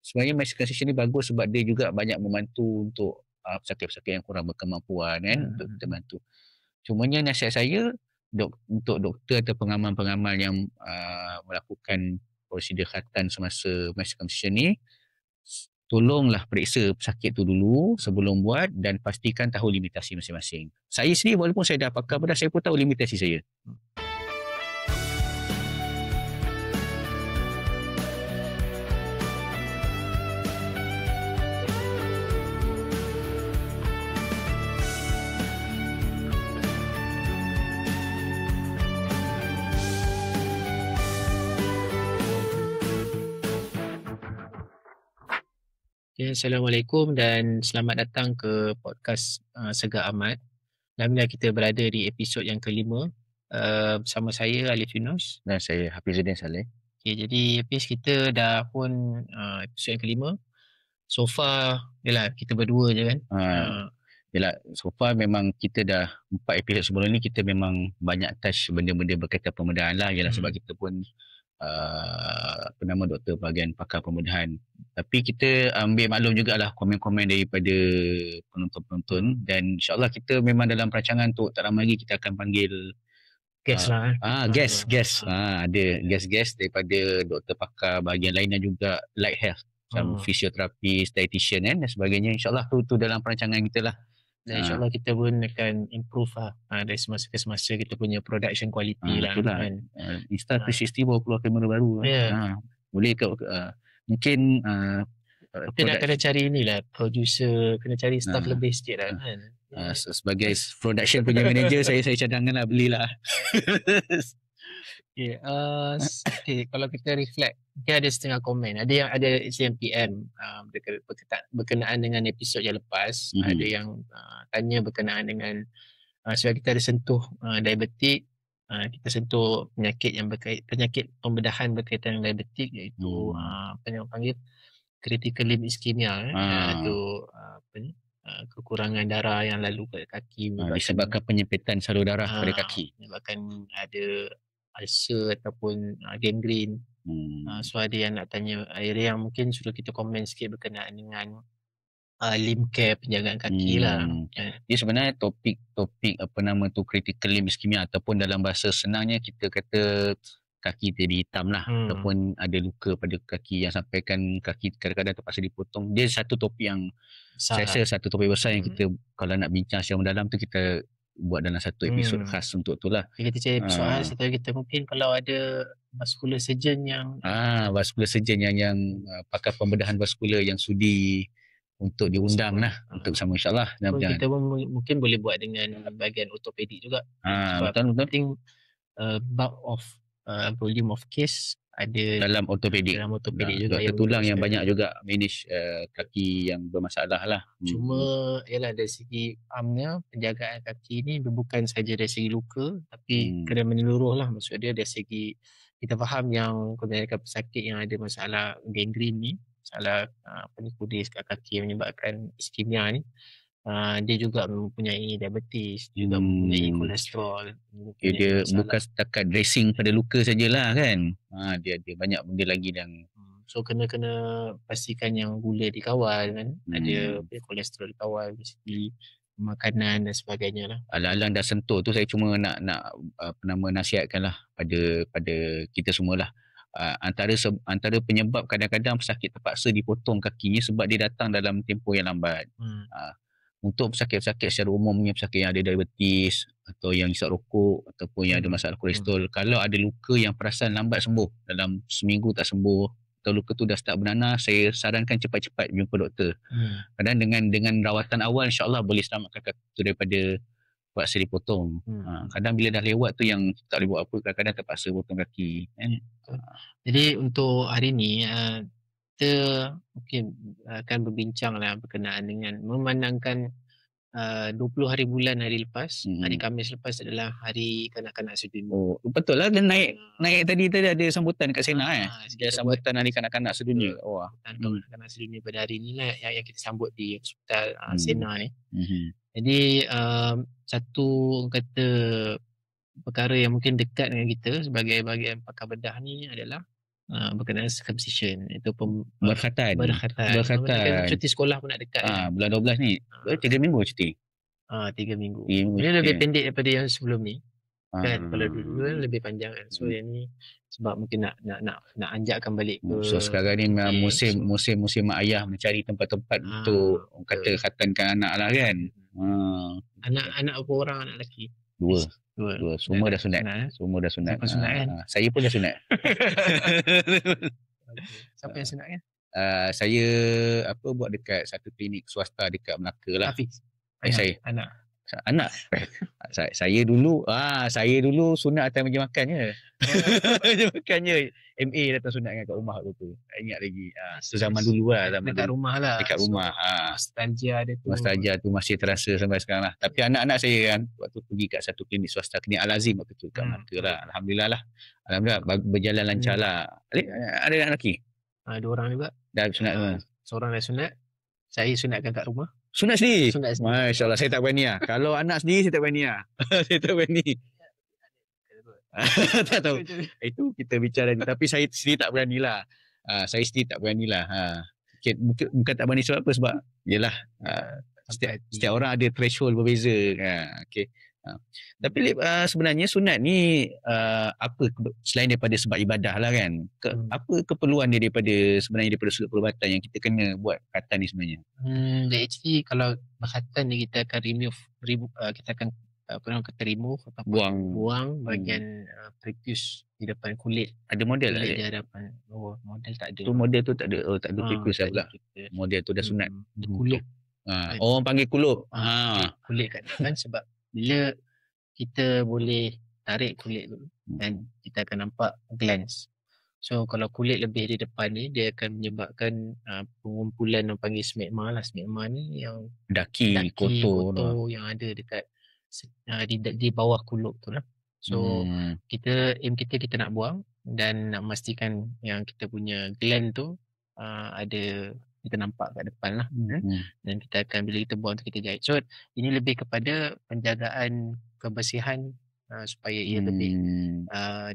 sebenarnya mass circumcision ni bagus sebab dia juga banyak membantu untuk pesakit-pesakit yang kurang berkemampuan kan, untuk kita bantu. Cumanya nasihat saya untuk doktor atau pengamal-pengamal yang melakukan prosedur khatan semasa mass circumcision ni, tolonglah periksa pesakit tu dulu sebelum buat dan pastikan tahu limitasi masing-masing. Saya sendiri walaupun saya dah pakar bedah, saya pun tahu limitasi saya. Okay, Assalamualaikum dan selamat datang ke podcast Segar Amat. Alhamdulillah kita berada di episod yang kelima bersama saya Alif Yunus dan saya Hafizuddin Saleh. Okay, jadi Hafiz kita dah pun episod yang kelima. So far yalah kita berdua je kan. Yalah, so far memang kita dah 4 episod sebelum ni kita memang banyak touch benda-benda berkaitan pembedahan lah. Yalah sebab kita pun doktor bahagian pakar pembedahan. Tapi kita ambil maklum jugalah komen-komen daripada penonton-penonton dan insyaAllah kita memang dalam perancangan untuk tak lama lagi kita akan panggil guest guest. Ada guest daripada doktor pakar bahagian lain dan juga light health macam fisioterapis, dietitian dan sebagainya. InsyaAllah tu dalam perancangan kita lah. Dan insyaAllah kita pun akan improve dari semasa ke semasa kita punya production quality lah. Itulah kan. Insta360 baru keluar kamera baru. Boleh ke mungkin tapi nak kena cari inilah producer, kena cari staff lebih sikit lah kan. Sebagai production punya manager saya cadangkan lah belilah. Okay, kalau kita reflect, mungkin ada setengah komen. Ada yang PM berkenaan dengan episod yang lepas. Ada yang tanya berkenaan dengan sebab kita ada sentuh diabetik, kita sentuh penyakit pembedahan berkaitan dengan diabetik, iaitu apa yang panggil critical limb ischemia. Itu kekurangan darah yang lalu ke kaki disebabkan penyempitan salur darah pada kaki, menyebabkan ada ulcer ataupun gangrene. So ada yang nak tanya, ada yang mungkin suruh kita komen sikit berkenaan dengan limb care, penjagaan kaki lah. Dia sebenarnya topik critical limb ischemia ataupun dalam bahasa senangnya kita kata kaki jadi hitam lah, ataupun ada luka pada kaki yang sampaikan kaki kadang-kadang terpaksa dipotong. Dia satu topik yang saya rasa satu topik besar yang kita kalau nak bincang secara mendalam tu kita buat dalam satu episod khas untuk tu lah. Kita cari episod khas atau kita mungkin kalau ada vascular surgeon yang vascular surgeon yang pakar pembedahan vaskular yang sudi untuk diundang lah untuk bersama insyaAllah. Kita pun mungkin boleh buat dengan bahagian ortopedik juga. Betul. Penting bulk of volume of case ada dalam ortopedik juga, doktor tulang yang banyak juga manage kaki yang bermasalah lah. Cuma ialah dari segi armnya, penjagaan kaki ni bukan saja dari segi luka tapi kena menyeluruh lah. Maksud dia dari segi kita faham yang kebanyakan pesakit yang ada masalah gangrene ni, masalah kudis kat kaki yang menyebabkan ischemia ni, dia juga mempunyai diabetes, juga mempunyai kolesterol. Dia bukan setakat dressing pada luka sajalah kan. Dia ada banyak benda lagi dan so kena pastikan yang gula dikawal kan. Ada kolesterol dikawal dari segi makanan dan sebagainya lah. Alang-alang dah sentuh tu saya cuma nak nasihatkan lah pada kita semualah. Antara penyebab kadang-kadang pesakit terpaksa dipotong kakinya sebab dia datang dalam tempoh yang lambat. Untuk pesakit-pesakit secara umumnya, pesakit yang ada diabetes atau yang hisap rokok ataupun yang ada masalah kolesterol, kalau ada luka yang perasan lambat sembuh, dalam seminggu tak sembuh atau luka tu dah start bernanah, saya sarankan cepat-cepat jumpa doktor. Kadang dengan rawatan awal insyaAllah boleh selamatkan kaki tu daripada terpaksa dipotong. Kadang bila dah lewat tu yang tak boleh buat apa, kadang-kadang terpaksa potong kaki. Jadi untuk hari ni kita mungkin akan berbincang lah berkenaan dengan memandangkan 20 hari bulan hari lepas, hari Khamis lepas adalah hari kanak-kanak sedunia. Betul lah, dan naik tadi ada sambutan kat Sena ada sambutan hari kanak-kanak sedunia. Kanak-kanak sedunia pada hari ni lah yang kita sambut di hospital Sena ni. Jadi satu perkara yang mungkin dekat dengan kita sebagai bahagian pakar bedah ni adalah berkenaan circumcision. Itu Berkhatan. Kan cuti sekolah pun nak dekat kan. Bulan 12 ni. 3 minggu cuti. 3 minggu. 3 minggu Ini cuti. lebih pendek daripada yang sebelum ni. Kan kalau dulu kan lebih panjang kan. So yang ni sebab mungkin nak anjakkan balik ke. So sekarang ni musim mak ayah mencari tempat-tempat untuk kata khatankan anak lah kan. Anak apa orang anak lelaki? Dua. Semua dah sunat. Semua dah sunat. Kan? Saya pun dah sunat. Siapa yang sunat kan? Saya buat dekat satu klinik swasta dekat Melaka lah. Hafiz. Saya. Anak. Saya dulu sunat atas meja makan je. Meja makan je. MA datang sunat kat rumah tu. Saya ingat lagi. Tu zaman dulu lah. Dekat rumah lah. Dekat rumah. Nostalgia dia tu. Nostalgia tu masih terasa sampai sekarang lah. Tapi anak-anak saya kan waktu pergi kat satu klinik swasta, klinik Al-Azim waktu tu kat Melaka lah. Alhamdulillah lah. Berjalan lancar lah. Ada anak lelaki? 2 orang juga. Dah sunat semua. Seorang dah sunat. Saya sunatkan kat rumah. Sunat sendiri? Masya Allah, saya tak berani lah. Kalau anak sendiri, saya tak berani lah. Saya tak berani. Tak tahu. Itu kita bicara ni. Tapi saya sendiri tak berani lah. Saya sendiri tak berani lah. Bukan tak berani sebab apa? Sebab, yelah, setiap orang ada threshold berbeza. Okay. Tapi sebenarnya sunat ni apa selain daripada sebab ibadah lah kan, apa keperluan dia daripada sudut perubatan yang kita kena buat khatan ni sebenarnya? Actually kalau berkhatan ni kita akan kita akan remove atau buang bahagian prepuce di depan kulit. Ada model tak? Di hadapan. Model tak ada. Tu model tu tak ada. Tak ada prepuce pula. Model tu dah sunat. Kulup. Orang panggil kulup. Kulit kat depan sebab bila kita boleh tarik kulit tu dan kita akan nampak glands. So kalau kulit lebih di depan ni dia akan menyebabkan pengumpulan yang panggil smegma lah. Smegma ni yang daki kotor yang ada dekat di bawah kulup tu lah. So kita nak buang dan nak memastikan yang kita punya gland tu ada kita nampak kat depan lah. Dan kita akan bila kita buang tu kita jahit. So ini lebih kepada penjagaan kebersihan supaya ia lebih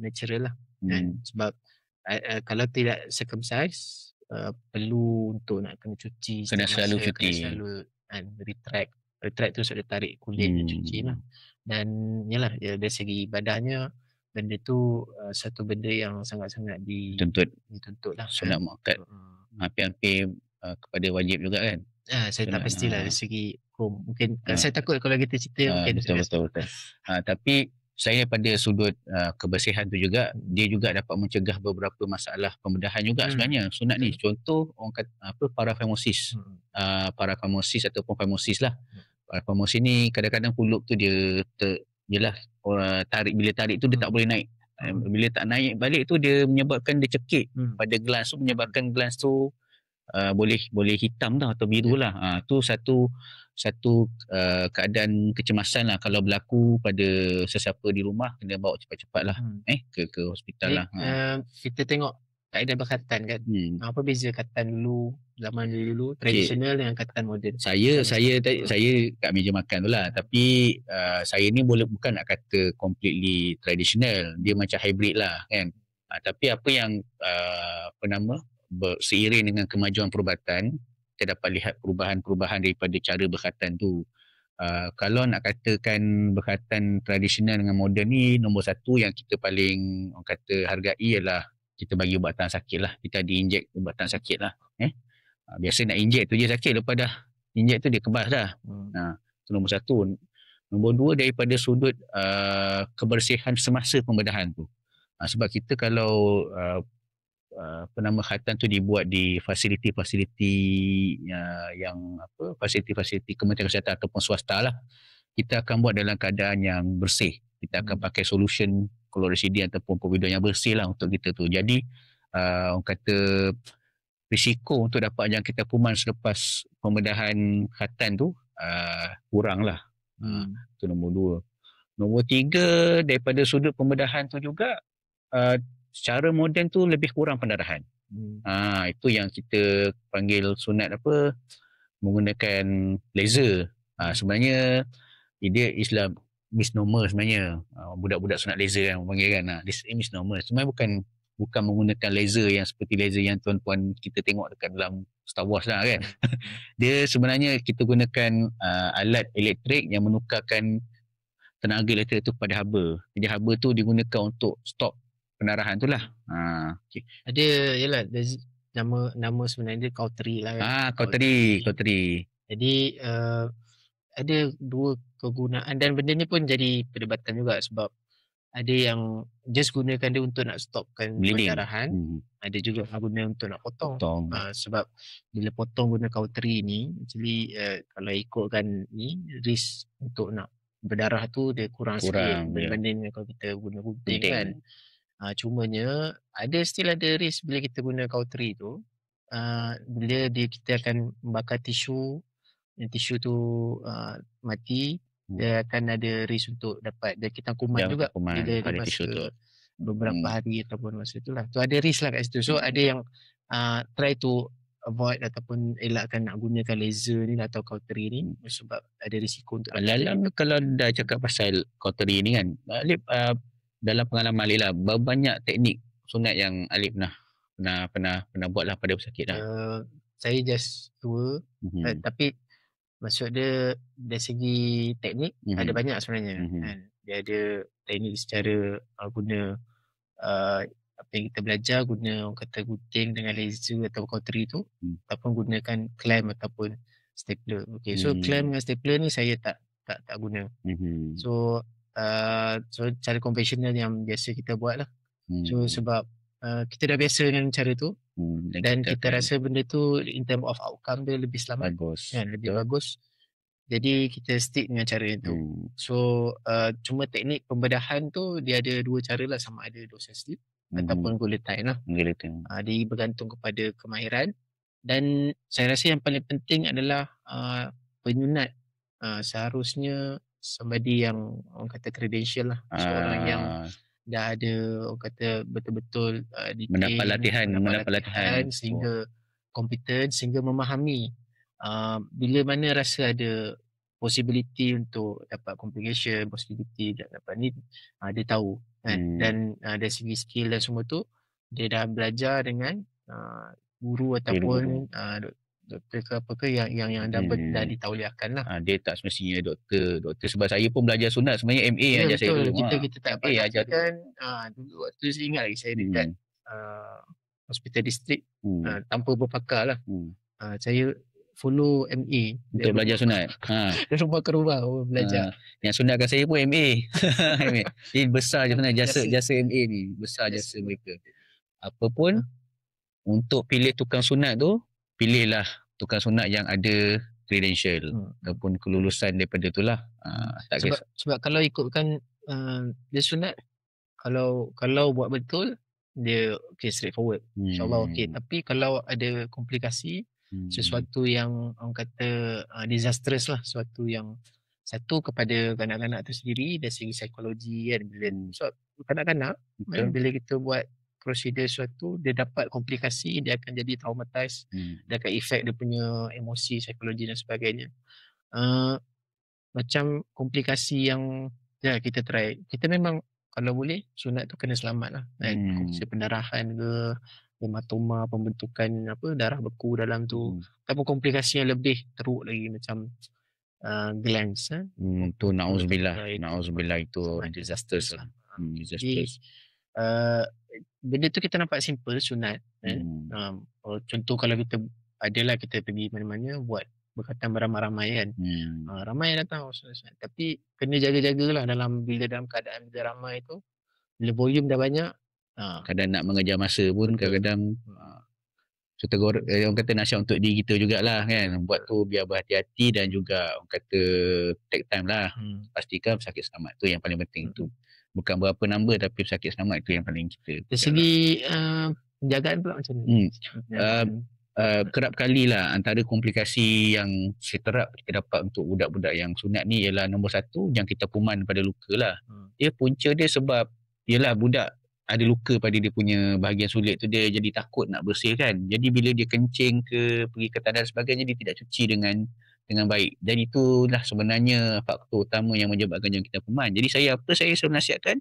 natural lah. Dan sebab kalau tidak circumcise perlu untuk nak kena cuci, kena selalu cuci, kena selalu retract tu sudah tarik kulit dan cuci lah. Dan yalah dari segi ibadahnya benda tu satu benda yang sangat-sangat dituntut lah. Sunat muakkad. Hampir-hampir kepada wajib juga kan. Saya tak pastilah dari segi hukum. Mungkin saya takut kalau kita cerita mungkin betul. Tapi selain daripada sudut kebersihan tu juga, dia juga dapat mencegah beberapa masalah pembedahan juga sebenarnya sunat ni. Contoh orang kata paraphimosis. Paraphimosis ataupun phimosis lah. Paraphimosis ni kadang-kadang kulup tu dia bila tarik tu dia tak boleh naik. Bila tak naik balik tu dia menyebabkan dia cekik pada glans tu, menyebabkan glans tu boleh hitam dah atau biru lah. Tu satu keadaan kecemasan lah kalau berlaku pada sesiapa di rumah, kena bawa cepat-cepat lah ke hospital lah. Kita tengok kaedah berkhatan kan. Apa beza khatan dulu, zaman dulu tradisional dengan khatan moden? Saya kat meja makan tu lah. Tapi saya ni bukan nak kata completely traditional, dia macam hybrid lah kan. Tapi apa yang seiring dengan kemajuan perubatan, kita dapat lihat perubahan-perubahan daripada cara berkhatan tu. Kalau nak katakan berkhatan tradisional dengan moden ni, nombor satu yang kita paling orang kata hargai ialah kita bagi ubatan sakit lah. Kita di-inject ubatan sakit lah. Biasa nak inject tu je sakit, lepas dah inject tu dia kebas dah. Itu nombor satu. Nombor dua daripada sudut kebersihan semasa pembedahan tu. Sebab kita kalau khatan tu dibuat di fasiliti-fasiliti fasiliti-fasiliti Kementerian Kesihatan ataupun swasta lah, kita akan buat dalam keadaan yang bersih. Kita akan pakai solution klorosidin ataupun povidon yang bersih lah untuk kita tu. Jadi orang kata risiko untuk dapat jangkitan kuman selepas pembedahan khatan tu kurang lah. Itu nombor dua. Nombor tiga, daripada sudut pembedahan tu juga secara moden tu lebih kurang pendarahan. Itu yang kita panggil sunat menggunakan laser. Sebenarnya dia misnomer sebenarnya. Budak-budak sunat laser kan panggil kan. This misnomer. Sebenarnya bukan menggunakan laser yang seperti laser yang tuan-tuan kita tengok dekat dalam Star Wars lah kan. Dia sebenarnya kita gunakan alat elektrik yang menukarkan tenaga elektrik tu pada haba. Jadi haba tu digunakan untuk stop pendarahan tu lah. Okay. Ada, yalah, nama sebenarnya dia cautery lah kan. Cautery. Jadi ada dua kegunaan, dan benda ni pun jadi perdebatan juga, sebab ada yang just gunakan dia untuk nak stopkan pendarahan. Ada juga guna untuk nak potong. Sebab bila potong guna cautery ni, actually kalau ikutkan ni, risk untuk nak berdarah tu dia kurang sikit berbanding dengan kalau kita guna gunting kan. Cumanya still ada risk bila kita guna cautery tu. Bila kita akan membakar tisu, yang tisu tu mati, dia akan ada risk untuk dapat kita kuman juga bila dia masa beberapa hari ataupun masa itulah. Tu ada risk lah kat situ. So ada yang try to avoid ataupun elakkan nak gunakan laser ni atau cautery ni sebab ada risiko untuk kalau dah cakap pasal cautery ni kan, Alip dalam pengalaman Alip lah, berapa banyak teknik sunat yang Alip pernah buat lah pada pesakit lah? Saya just 2 tapi maksud dia dari segi teknik ada banyak sebenarnya kan. Dia ada teknik secara guna apa yang kita belajar, guna orang kata gunting dengan laser atau cautery tu, ataupun gunakan clamp ataupun stapler. Okay, so clamp dengan stapler ni saya tak guna. So cara konvensional yang biasa kita buat lah. So sebab kita dah biasa dengan cara tu, dan kita rasa benda tu in term of outcome dia lebih selamat, lebih bagus. Jadi kita stick dengan cara itu. So cuma teknik pembedahan tu dia ada 2 cara lah, sama ada dosa slip ataupun guillotine lah. Dia bergantung kepada kemahiran, dan saya rasa yang paling penting adalah penyunat seharusnya somebody yang orang kata credential lah, seorang yang dah ada orang kata betul-betul mendapat latihan sehingga kompetent, sehingga memahami bila mana rasa ada possibility untuk dapat complication, possibility dapat ni, dia tahu kan. Dan dari segi skill dan semua tu dia dah belajar dengan guru ataupun doktor ke apa ke yang dah ditauliahkan lah. Dia tak semestinya doktor sebab saya pun belajar sunat sebenarnya MA ajar saya dulu. Kita tak ajar kan. Dulu waktu saya ingat lagi saya dekat hospital distrik tanpa berpakar lah. Saya follow MA untuk belajar sunat. Dari rumah ke rumah belajar. Yang sunatkan saya pun MA. Jadi besar je sebenarnya jasa MA ni, besar jasa mereka. Apapun untuk pilih tukang sunat tu, pilihlah tukang sunat yang ada credential ataupun kelulusan daripada tu lah. Sebab kalau ikutkan dia sunat, kalau buat betul dia straightforward, insyaAllah tapi kalau ada komplikasi, sesuatu yang orang kata disastrous lah, sesuatu yang satu kepada kanak-kanak tu sendiri dari segi psikologi kan. So kanak-kanak bila kita buat prosedur sesuatu, dia dapat komplikasi, dia akan jadi traumatized, dia akan efek dia punya emosi, psikologi dan sebagainya. Macam komplikasi yang kita try, kita memang kalau boleh sunat tu kena selamat lah kan. Komplikasi pendarahan ke, hematoma, pembentukan darah beku dalam tu, ataupun komplikasi yang lebih teruk lagi macam glands tu na'udzubillah itu disastrous lah. Jadi benda tu kita nampak simple sunat contoh kalau kita pergi mana-mana buat berkaitan beramai-ramai kan, ramai datang sunat, tapi kena jaga-jagalah bila dalam keadaan bila ramai tu, bila volume dah banyak, kadang nak mengejar masa pun kadang-kadang orang kata nasihat untuk diri kita jugalah kan, buat tu biar berhati-hati dan juga orang kata take time lah. Pastikan pesakit selamat tu yang paling penting. Tu bukan berapa number tapi pesakit selamat itu yang paling kita. Dari segi penjagaan pula macam ni? Kerap kali lah antara komplikasi yang seterap kita dapat untuk budak-budak yang sunat ni ialah nombor 1, jangkitan kuman pada luka lah. Dia punca dia sebab ialah budak ada luka pada dia punya bahagian sulit tu, dia jadi takut nak bersihkan. Jadi bila dia kencing ke, pergi ke tandas sebagainya, dia tidak cuci dengan baik. Dan itulah sebenarnya faktor utama yang menyebabkan jangkitan kuman. Jadi saya selalu nasihatkan,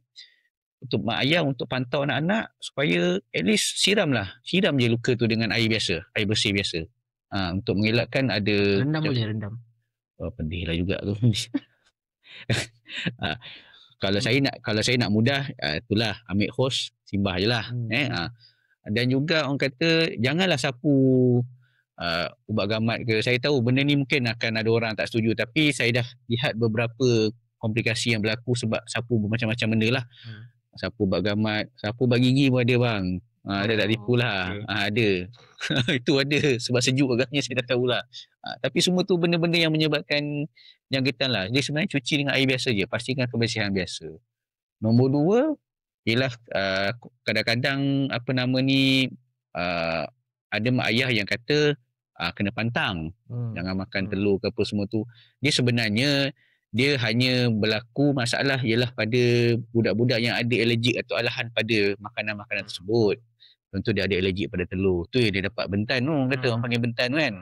untuk mak ayah untuk pantau anak-anak supaya at least siram je luka tu dengan air biasa, air bersih biasa. Untuk mengelakkan ada Rendam boleh, rendam. pedih lah juga tu. Kalau saya nak mudah, itulah ambil hos, simbah je lah. Dan juga orang kata janganlah sapu ubat gamat ke. Saya tahu benda ni mungkin akan ada orang tak setuju, tapi saya dah lihat beberapa komplikasi yang berlaku sebab sapu bermacam-macam benda lah. Sapu ubat gamat, sapu ubat gigi pun ada bang. Saya tak tipu lah. Ada. Itu ada sebab sejuk agaknya, saya dah tahulah. Tapi semua tu benda-benda yang menyebabkan jangkitan lah. Jadi sebenarnya cuci dengan air biasa je. Pastikan kebersihan biasa. Nombor 2 ialah kadang-kadang ada mak ayah yang kata kena pantang. Jangan makan telur ke apa semua tu. Dia sebenarnya dia hanya berlaku masalah ialah pada budak-budak yang ada alergik atau alahan pada makanan-makanan tersebut. Contoh dia ada alergik pada telur. Tu dia dapat bentan tu. Kata orang panggil bentan kan.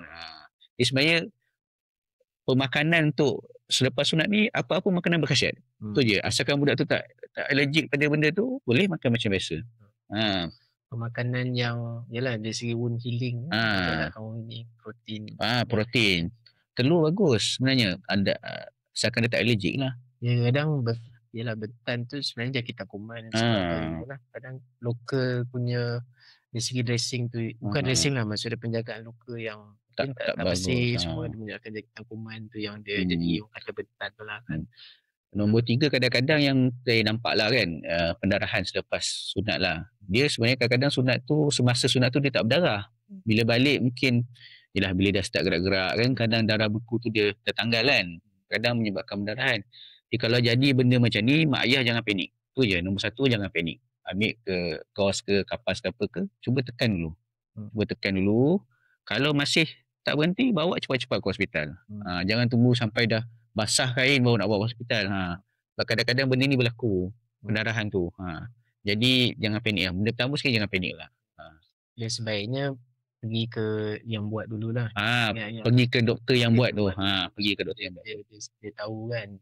Dia sebenarnya pemakanan untuk selepas sunat ni apa-apa makanan berkhasiat. Tu je. Asalkan budak tu tak alergik pada benda tu, boleh makan macam biasa. Pemakanan yang yalah dari segi wound healing. Protein. Protein. Telur bagus sebenarnya. Asalkan dia tak alergik lah. Ya, kadang bentan tu sebenarnya kita kuman sebab kadang lokal punya dari segi dressing tu bukan dressing lah, maksudnya penjagaan luka yang tak bersih semua, dia menyebabkan jangkitan kuman tu yang dia jadi orang kata bentan tu lah kan. Nombor 3 kadang-kadang yang saya nampak lah kan, pendarahan selepas sunat lah. Dia sebenarnya kadang-kadang sunat tu, semasa sunat tu dia tak berdarah. Bila balik mungkin bila dah start gerak-gerak kan, kadang darah beku tu dia tertanggal kan, kadang menyebabkan pendarahan. Jadi kalau jadi benda macam ni, mak ayah jangan panik. Tu je, nombor 1 jangan panik. Ambil ke gauze ke kapas ke apa ke, cuba tekan dulu. Kalau masih tak berhenti, bawa cepat-cepat ke hospital. Jangan tunggu sampai dah basah kain baru nak bawa hospital. Kadang-kadang benda ni berlaku, pendarahan tu. Jadi jangan panik lah. Benda pertama sekali jangan panik lah. Dia sebaiknya pergi ke yang buat dululah. Pergi ke doktor yang buat tu. Pergi ke doktor yang buat. Dia tahu kan.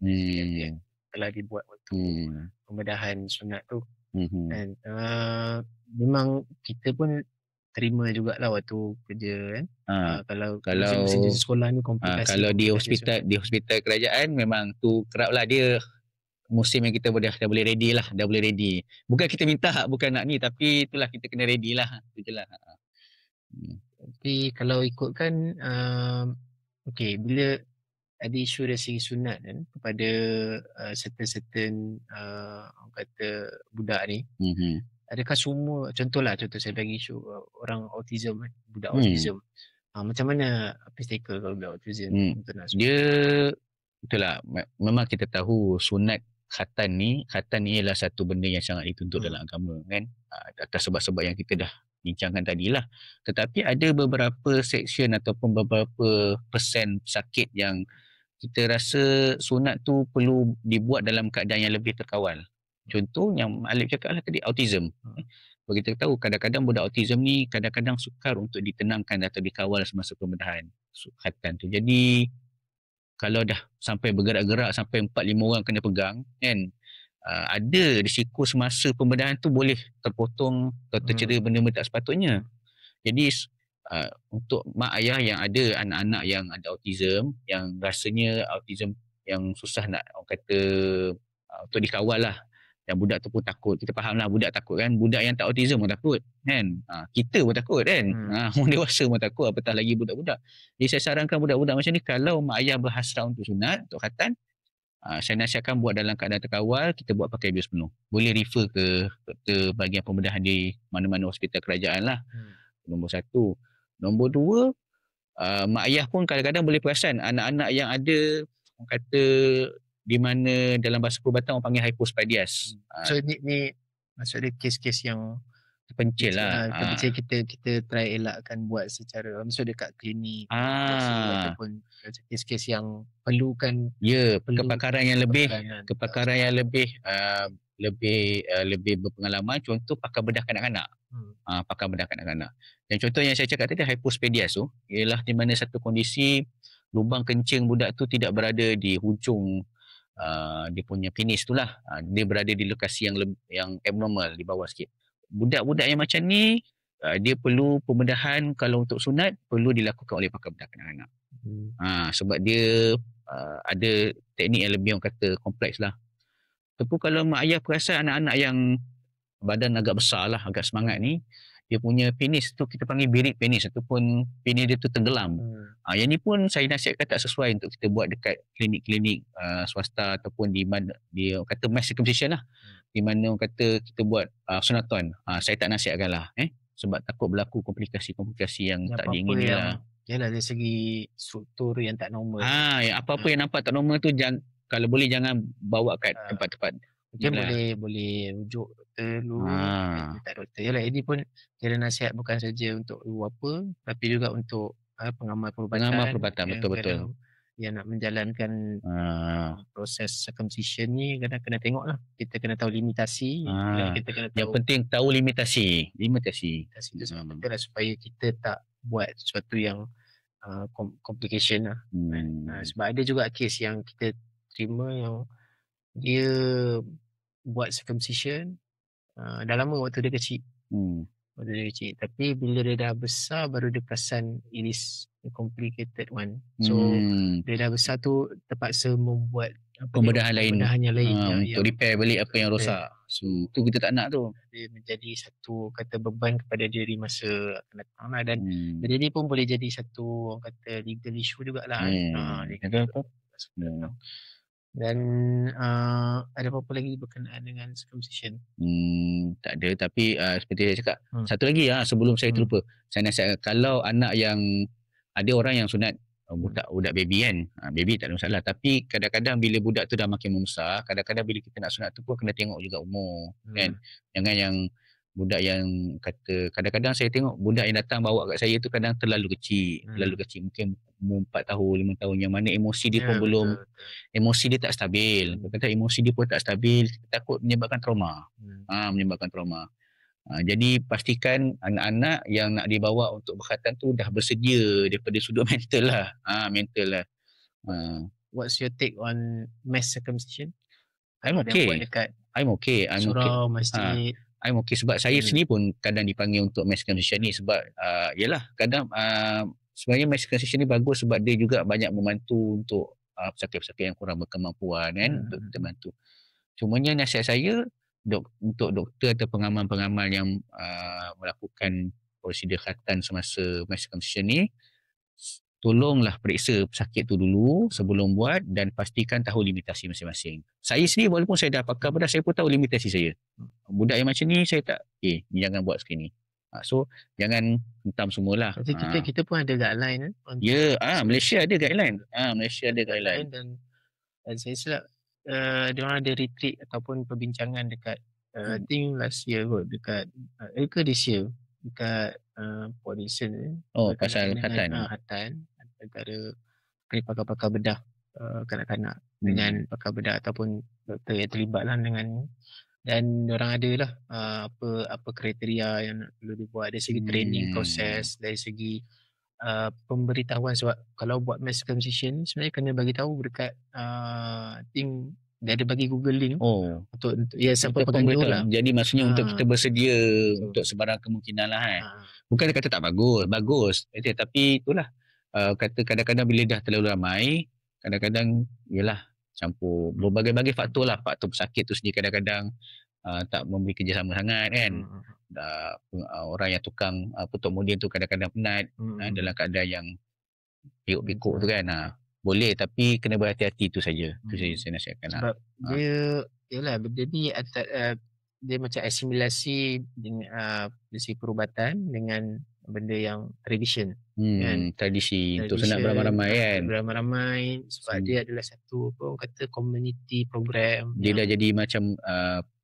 Telah dibuat waktu pembedahan sunat tu. Dan memang kita pun terima jugalah waktu kerja kan. Kalau sekolah ni komplikasi. Kalau di hospital kerajaan memang tu kerap lah, dia musim yang kita dah boleh ready lah, bukan kita minta, bukan nak ni, tapi itulah kita kena ready lah. Itu je lah. Tapi kalau ikutkan bila ada isu dari segi sunat kan kepada certain orang kata budak ni, adakah semua, contoh saya bagi isu orang autism, budak autism, macam mana obstacle kalau budak autism untuk nak sunat? Dia itulah, memang kita tahu sunat khatan ni ialah satu benda yang sangat dituntut dalam agama kan, atas sebab-sebab yang kita dah bincangkan tadilah. Tetapi ada beberapa section ataupun beberapa persen sakit yang kita rasa sunat tu perlu dibuat dalam keadaan yang lebih terkawal. Contoh yang Alif cakap lah tadi, autism. Bagi kita tahu kadang-kadang budak autism ni kadang-kadang sukar untuk ditenangkan atau dikawal semasa pembedahan khatan tu. Jadi kalau dah sampai bergerak-gerak sampai 4-5 orang kena pegang kan, ada risiko semasa pembedahan tu boleh terpotong atau tercedera benda-benda tak sepatutnya. Jadi untuk mak ayah yang ada anak-anak yang ada autism, yang rasanya autism yang susah nak orang kata untuk dikawal lah, dan budak tu pun takut. Kita faham lah budak takut kan, budak yang tak autism pun takut kan, kita pun takut kan, orang dewasa pun takut, apatah lagi budak-budak. Jadi saya sarankan budak-budak macam ni, kalau mak ayah berhasrat untuk sunat, untuk khatan, saya nasihatkan buat dalam keadaan terkawal, kita buat pakai bius penuh. Boleh refer ke doktor bahagian pembedahan di mana-mana hospital kerajaan lah. Nombor 1. Nombor 2, mak ayah pun kadang-kadang boleh perasan anak-anak yang ada orang kata di mana dalam bahasa perubatan orang panggil hypospadias. So ni maksudnya kes-kes yang terpencil lah. Terpencil kita try elakkan buat secara maksud dekat klinik ataupun kes-kes yang perlukan kepakaran yang lebih lebih berpengalaman. Contoh pakar bedah kanak-kanak. Pakar bedah kanak-kanak. Dan contoh yang saya cakap tadi, hypospadias tu ialah di mana satu kondisi lubang kencing budak tu tidak berada di hujung dia punya penis tu lah. Dia berada di lokasi yang abnormal di bawah sikit. Budak-budak yang macam ni dia perlu pembedahan. Kalau untuk sunat perlu dilakukan oleh pakar bedah kanak-kanak. Sebab dia ada teknik yang lebih orang kata kompleks lah. Tapi kalau mak ayah perasan anak-anak yang badan agak besar lah, agak semangat ni, dia punya penis tu kita panggil birit penis ataupun penis dia tu tenggelam. Yang ni pun saya nasihatkan tak sesuai untuk kita buat dekat klinik-klinik swasta ataupun di mana dia kata mass circumcision lah. Di mana orang kata kita buat sunaton. Saya tak nasihatkan lah. Sebab takut berlaku komplikasi-komplikasi yang tak diingini lah. Yalah, dari segi struktur yang tak normal. Apa-apa yang nampak tak normal tu kalau boleh jangan bawa kat tempat-tempat. Mungkin boleh rujuk doktor dulu. Tak doktor. Yalah, ini pun kira nasihat bukan saja untuk ibu bapa tapi juga untuk pengamal perubatan. Betul-betul. Yang nak menjalankan proses circumcision ni kena tengok lah. Kita kena tahu limitasi. Kita kena tahu, yang penting tahu limitasi. Limitasi tu sangat penting lah supaya kita tak buat sesuatu yang complication lah. Sebab ada juga kes yang kita terima yang dia buat circumcision dah lama waktu dia kecil. Tapi bila dia dah besar baru dia perasan it is a complicated one. So dia dah besar tu terpaksa membuat pembedahan lain untuk repair balik apa yang rosak. So tu kita tak nak tu. Dia menjadi satu kata beban kepada diri masa akan datang lah. Dan jadi pun boleh jadi satu orang kata legal issue jugalah. Dan ada apa-apa lagi berkenaan dengan circumcision? Tak ada, tapi seperti saya cakap, satu lagi sebelum saya terlupa, saya nasihatkan kalau anak yang ada orang yang sunat budak baby kan, baby tak ada masalah, tapi kadang-kadang bila budak tu dah makin membesar, kadang-kadang bila kita nak sunat tu pun kena tengok juga umur kan. Jangan yang budak yang kata, kadang-kadang saya tengok budak yang datang bawa kat saya tu kadang terlalu kecil, mungkin umur 4 tahun 5 tahun, yang mana emosi dia pun belum, emosi dia tak stabil. Kata emosi dia pun tak stabil, takut menyebabkan trauma. Jadi pastikan anak-anak yang nak dibawa untuk berkhatan tu dah bersedia daripada sudut mental lah. What's your take on mass circumcision? I'm okay. Surau, masjid. I'm okay sebab saya sendiri pun kadang dipanggil untuk mass circumcision ni sebab yalah kadang sebenarnya mass circumcision ni bagus sebab dia juga banyak membantu untuk pesakit-pesakit yang kurang berkemampuan kan, untuk kita bantu. Cumanya nasihat saya untuk doktor atau pengamal-pengamal yang melakukan prosedur khatan semasa mass circumcision ni, tolonglah periksa pesakit tu dulu sebelum buat dan pastikan tahu limitasi masing-masing. Saya sendiri walaupun saya dah pakar bedah, saya pun tahu limitasi saya. Budak yang macam ni saya tak, ni jangan buat sekali ni. So jangan hentam semualah. Jadi kita pun ada guideline Malaysia ada guideline. Malaysia ada guideline. Dan saya silap diorang ada retreat ataupun perbincangan dekat I think last year kot, dekat this year dekat Port Dickson pasal khatan antara pakar-pakar bedah kanak-kanak dengan pakar bedah ataupun doktor yang terlibat lah dengan, dan orang ada lah apa kriteria yang perlu dibuat dari segi training proses, dari segi pemberitahuan. Sebab kalau buat mass circumcision sebenarnya kena bagi tahu dekat I think dia ada bagi Google link untuk siapa penganjur lah. Jadi maksudnya untuk kita bersedia untuk sebarang kemungkinan lah bukan dia kata tak bagus tapi itulah kata kadang-kadang bila dah terlalu ramai, kadang-kadang yalah campur berbagai-bagai faktor lah. Faktor pesakit tu sendiri kadang-kadang tak memberi kerjasama sangat kan. Orang yang tukang petuk modin tu kadang-kadang penat dalam keadaan yang pikuk-pikuk tu kan. Boleh tapi kena berhati-hati tu saja. Tu saya nasihatkan. Sebab dia macam asimilasi dengan dari perubatan dengan benda yang tradition kan? Tradisi untuk senang beramai-ramai kan. Beramai-ramai sebab dia adalah satu orang kata community program. Dia dah jadi macam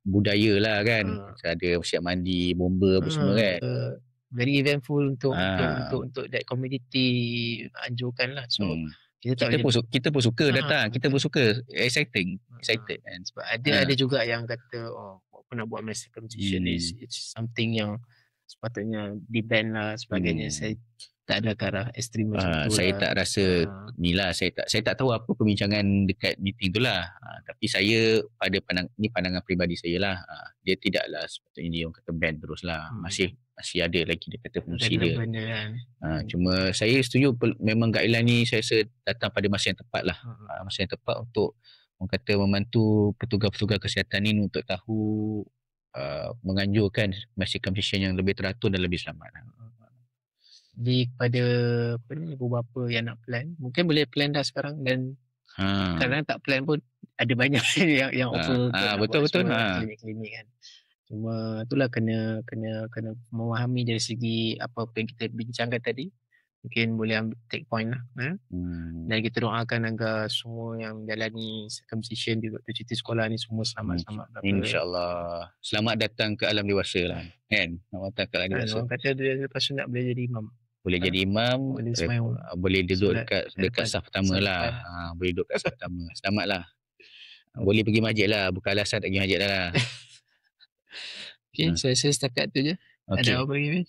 budaya lah kan. Ada siap mandi, bomba apa semua kan. Very eventful untuk that community anjurkan lah. So kita pun suka datang. Kita pun suka excited kan. Sebab ada juga yang kata aku nak buat mass circumcision it's something yang sepatutnya di-ban lah sebagainya. Saya tak ada ke arah ekstrim macam tu saya lah. tak rasa ni lah, saya tak tahu apa perbincangan dekat meeting tu lah. Tapi saya pada pandangan peribadi saya lah, dia tidaklah sepatutnya dia orang kata ban terus lah. Masih ada lagi dia kata fungsi dia. Kan. Cuma saya setuju memang guideline ni saya rasa datang pada masa yang tepat lah. Masa yang tepat untuk orang kata membantu petugas-petugas kesihatan ni untuk tahu menganjurkan memastikan patient yang lebih teratur dan lebih selamat. Jadi kepada ibu bapa yang nak plan, mungkin boleh plan dah sekarang, dan kadang tak plan pun ada banyak yang offer betul klinik-klinik kan. Cuma itulah kena memahami dari segi apa yang kita bincangkan tadi. Mungkin boleh ambil take point lah. Dan kita doakan agar semua yang jalani circumcision juga tu cuti sekolah ni semua selamat-selamat. InsyaAllah. Selamat datang ke alam dewasa lah. Kan? Selamat datang ke alam dewasa. Orang kata dia lepas sunat boleh jadi imam. Boleh jadi imam, boleh duduk dekat saf pertama lah. Boleh duduk kat saf pertama. Selamat lah. Boleh pergi masjid lah. Bukan alasan tak pergi masjid dah lah. Okay, saya setakat tu je. Ada apa lagi?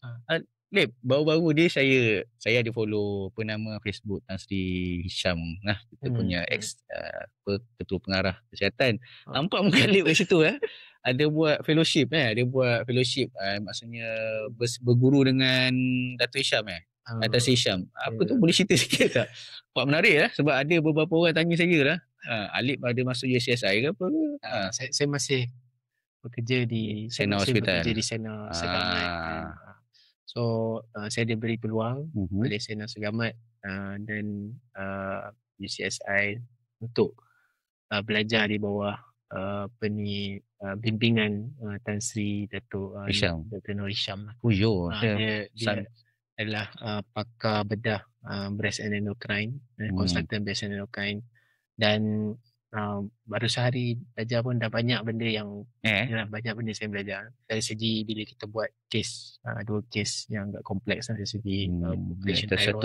Lep, baru-baru dia saya ada follow nama Facebook Tan Sri Hisham lah, kita punya ketua pengarah kesihatan. Nampak muka Lep kat situ ada buat fellowship dia buat fellowship maksudnya berguru dengan Dato' Hisham Dato' Hisham. Apa tu, boleh cerita sikit tak? Nampak menarik sebab ada beberapa orang tanya saya lah, Alip ada masuk USSI ke apa ke? Saya masih bekerja di Sena Hospital. Bekerja di Sena Segamat. So saya diberi peluang oleh Sena Segamat dan UCSI untuk belajar di bawah bimbingan Tan Sri Dato' Nur Hisham. Dia adalah pakar bedah breast and endocrine, konsultan breast and endocrine, dan baru sehari belajar pun dah banyak benda yang banyak benda saya belajar dari segi bila kita buat kes, dua kes yang agak kompleks dari segi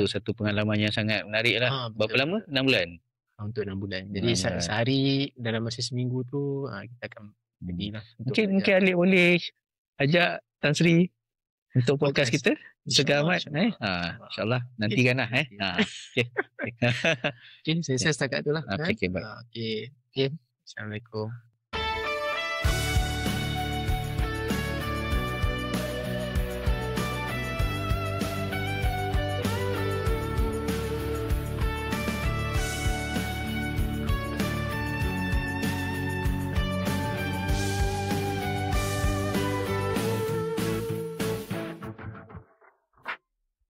satu pengalaman yang sangat menarik lah. Berapa lama? 6 bulan? Untuk 6 bulan. Jadi sehari dalam masa seminggu tu kita akan pergi lah. Mungkin Alip boleh ajak Tan Sri untuk podcast kita Segamat. InsyaAllah nantikan lah. Okay, saya setakat tu lah. Okay, baik. Okay. Assalamualaikum.